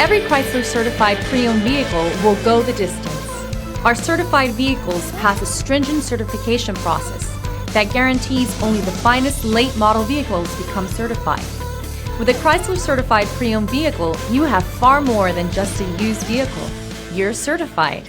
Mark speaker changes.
Speaker 1: Every Chrysler certified pre-owned vehicle will go the distance. Our certified vehicles pass a stringent certification process that guarantees only the finest late model vehicles become certified. With a Chrysler certified pre-owned vehicle, you have far more than just a used vehicle. You're certified.